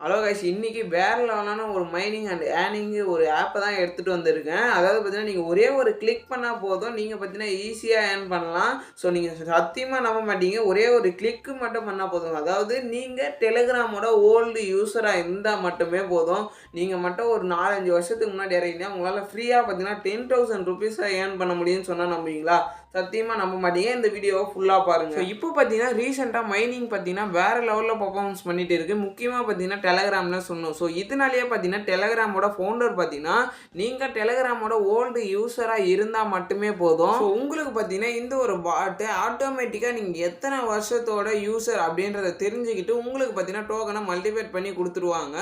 Hello guys, இன்னைக்கு வேற லெவலான ஒரு மைனிங் அண்ட் ஏர்னிங் ஒரு ஆப்பை தான் எடுத்துட்டு வந்திருக்கேன். அதாவது பார்த்தீங்கன்னா, நீங்க ஒரே ஒரு கிளிக் பண்ணா போதும். நீங்க பார்த்தீங்கன்னா, ஈஸியா ஏர்ன் பண்ணலாம். ஸோ நீங்க சத்தியமா நம்ப மாட்டீங்க. ஒரே ஒரு கிளிக் மட்டும் பண்ணா போதும். அதாவது நீங்க டெலிகிராமோட ஓல்டு யூசரா இருந்தா மட்டுமே போதும். நீங்க மட்டும் ஒரு 4, 5 வருஷத்துக்கு முன்னாடி இறங்கினா உங்களால ஃப்ரீயா பார்த்தீங்கன்னா, ₹10,000 ஏர்ன் பண்ண முடியும்னு சொன்னா நம்புவீங்களா? சத்தியமா நம்ப மாட்டீங்க. இந்த வீடியோவ ஃபுல்லா பாருங்க. ஸோ இப்போ பார்த்தீங்கன்னா, ரீசென்ட்டா மைனிங் பார்த்தீங்கன்னா, வேற லெவல்ல பெர்ஃபார்மன்ஸ் பண்ணிட்டு இருக்கு. முக்கியமா பார்த்தீங்கன்னா, டெலகிராம்ல சொல்லணும். ஸோ இதனாலேயே பார்த்தீங்கன்னா, டெலகிராமோட ஃபவுண்டர் பார்த்தீங்கன்னா, நீங்க டெலகிராமோட ஓல்டு யூசரா இருந்தா மட்டுமே போதும். ஸோ உங்களுக்கு பார்த்தீங்கன்னா, இந்த ஒரு பாட் ஆட்டோமேட்டிக்கா நீங்க எத்தனை வருஷத்தோட யூசர் அப்படின்றத தெரிஞ்சுக்கிட்டு உங்களுக்கு பார்த்தீங்கன்னா, டோக்கனை மல்டிப்ளை பண்ணி குடுத்துருவாங்க.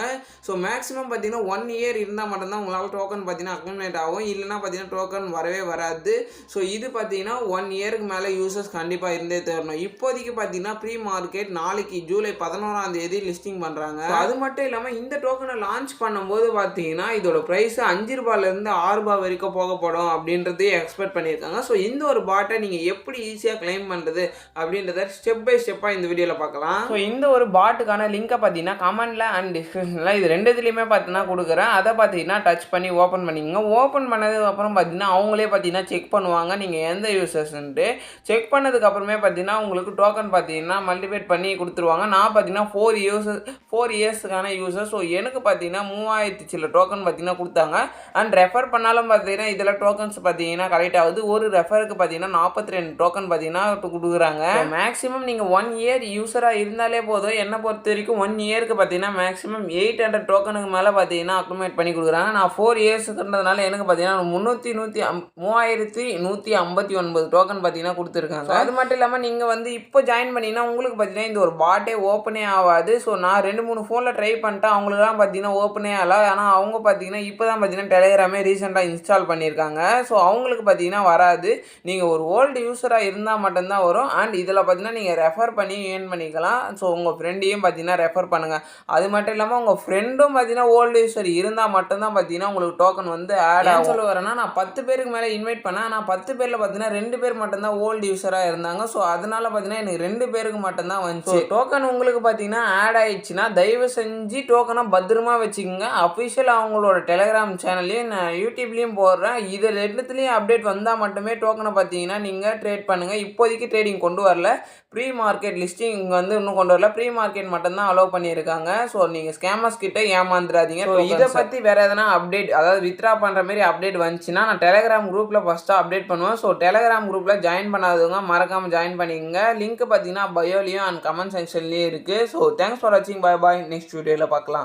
ஸோ மேக்ஸிமம் பார்த்தீங்கன்னா, 1 இயர் இருந்தா மட்டும் தான் உங்களால டோக்கன் பார்த்தீங்கன்னா அக்குமுலேட் ஆகும். இல்லைன்னா பார்த்தீங்கன்னா, டோக்கன் வரவே வராது. ஸோ இது பார்த்தீங்கன்னா 1 இயருக்கு மேலே யூசர்ஸ் கண்டிப்பாக இருந்தே தரணும். இப்போதைக்கு பார்த்தீங்கன்னா ப்ரீ மார்க்கெட் நாளைக்கு ஜூலை 11ஆம் தேதி லிஸ்டிங் பண்ணுறாங்க. அது மட்டும் இல்லாமல் இந்த டோக்கனை லான்ச் பண்ணும்போது பார்த்தீங்கன்னா இதோட ப்ரைஸ் ₹5 ₹6 வரைக்கும் போகப்படும் அப்படின்றது எக்ஸ்பெக்ட் பண்ணியிருக்காங்க. ஸோ இந்த ஒரு பாட்டை நீங்கள் எப்படி ஈஸியாக கிளைம் பண்ணுறது அப்படின்றத ஸ்டெப் பை ஸ்டெப்பாக இந்த வீடியோவில் பார்க்கலாம். ஸோ இந்த ஒரு பாட்டுக்கான லிங்கை பார்த்தீங்கன்னா கமெண்ட்ல அண்ட் டிஸ்கிரிப்ஷனில் இது ரெண்டுத்துலையுமே பார்த்தீங்கன்னா கொடுக்குறேன். அதை பார்த்தீங்கன்னா டச் பண்ணி ஓப்பன் பண்ணிக்கோங்க. ஓப்பன் பண்ணதுக்கு அப்புறம் பார்த்தீங்கன்னா அவங்களே பார்த்தீங்கன்னா செக் பண்ணுவாங்க நீங்கள் எந்த யூசர்ஸ்ன்ட்டு. செக் பண்ணதுக்கு அப்புறமே பார்த்தீங்கன்னா உங்களுக்கு டோக்கன் பார்த்தீங்கன்னா மல்டிப்ளை பண்ணி கொடுத்துருவாங்க. நான் பார்த்தீங்கன்னா 4 இயர்ஸுக்கான யூசர். ஸோ எனக்கு பார்த்தீங்கன்னா 3000 சில டோக்கன் பார்த்தீங்கன்னா கொடுத்தாங்க. அண்ட் ரெஃபர் பண்ணாலும் பார்த்தீங்கன்னா இதில் டோக்கன்ஸ் பார்த்தீங்கன்னா கலெக்ட் ஆகுது. ஒரு ரெஃபருக்கு பார்த்தீங்கன்னா 42 டோக்கன் பார்த்தீங்கன்னா கொடுக்குறாங்க. மேக்ஸிமம் நீங்கள் 1 இயர் யூசராக இருந்தாலே போதும். என்னை பொறுத்த வரைக்கும் 1 இயருக்கு பார்த்தீங்கன்னா மேக்ஸிமம் 800 டோக்கனுக்கு மேலே பார்த்தீங்கன்னா அக்குமுலேட் பண்ணி கொடுக்குறாங்க. நான் 4 இயர்ஸுக்குன்றதுனால எனக்கு பார்த்தீங்கன்னா 3159 டோக்கன் பார்த்தீங்கன்னா கொடுத்துருக்காங்க. அது மட்டும் இல்லாமல் நீங்கள் வந்து இப்போ ஜாயின் பண்ணிங்கன்னா உங்களுக்கு பார்த்தீங்கன்னா இந்த ஒரு பாட்டே ஓப்பனே ஆகாது. ஸோ நான் 2-3 ஃபோனில் ட்ரை பண்ணிட்டேன். அவங்களுக்குலாம் பார்த்தீங்கன்னா ஓப்பனே ஆகல. ஆனால் அவங்க பார்த்தீங்கன்னா இப்போ தான் பார்த்தீங்கன்னா டெலிகிராமே ரீசெண்டாக இன்ஸ்டால் பண்ணியிருக்காங்க. ஸோ அவங்களுக்கு பார்த்தீங்கன்னா வராது. நீங்கள் ஒரு ஓல்டு யூஸராக இருந்தால் மட்டும்தான் வரும். அண்ட் இதில் பார்த்தீங்கன்னா நீங்கள் ரெஃபர் பண்ணி ஏர்ன் பண்ணிக்கலாம். ஸோ உங்கள் ஃப்ரெண்டையும் பார்த்தீங்கன்னா ரெஃபர் பண்ணுங்கள். அது மட்டும் இல்லாமல் உங்கள் ஃப்ரெண்டும் பார்த்தீங்கன்னா ஓல்டு யூஸர் இருந்தால் மட்டும்தான் பார்த்தீங்கன்னா உங்களுக்கு டோக்கன் வந்து ஆட் ஆகும். சொல்ல வரேன்னா நான் 10 பேருக்கு மேலே இன்வைட் பண்ணேன். ஆனால் 10 பேரில் பார்த்தீங்கன்னா 2 பேர் மட்டும்தான் ஓல்டு யூஸராக இருந்தாங்க. ஸோ அதனால பார்த்தீங்கன்னா எனக்கு 2 பேருக்கு மட்டும்தான் வந்துச்சு. டோக்கன் உங்களுக்கு பார்த்தீங்கன்னா ஆட் ஆயிடுச்சுன்னா தயவு செஞ்சு டோக்கனை பத்திரமா வச்சுக்கோங்க. அஃபிஷியல் அவங்களோட டெலிகிராம் சேனல்லையும் நான் யூடியூப்லேயும் போடுறேன். இது ரெண்டுத்துலேயும் அப்டேட் வந்தால் மட்டுமே டோக்கனை பார்த்தீங்கன்னா நீங்கள் ட்ரேட் பண்ணுங்கள். இப்போதைக்கு ட்ரேடிங் கொண்டு வரல. ப்ரீ மார்க்கெட் லிஸ்டிங் வந்து இன்னும் கொண்டு வரல. ப்ரீ மார்க்கெட் மட்டும்தான் அலோவ் பண்ணியிருக்காங்க. ஸோ நீங்கள் ஸ்கேமர்ஸ் கிட்ட ஏமாந்துடாதீங்க. ஸோ இதை பற்றி வேறு எதனா அப்டேட், அதாவது வித்ரா பண்ணுற மாதிரி அப்டேட் வந்துச்சுன்னா நான் டெலிகிராம் குரூப்பில் ஃபஸ்ட்டாக அப்டேட் பண்ணுவேன். ஸோ டெலிகிராம் குரூப்பில் ஜாயின் பண்ணாதவங்க மறக்காமல் ஜாயின் பண்ணிக்கங்க. லிங்க் பார்த்தீங்கன்னா பயோலையும் அண்ட் கமெண்ட் செக்ஷன்லேயும் இருக்குது. ஸோ தேங்க்ஸ் ஃபார் வாட்சிங். பாய் பாய். நெக்ஸ்ட் வீடியோவில் பார்க்கலாம்.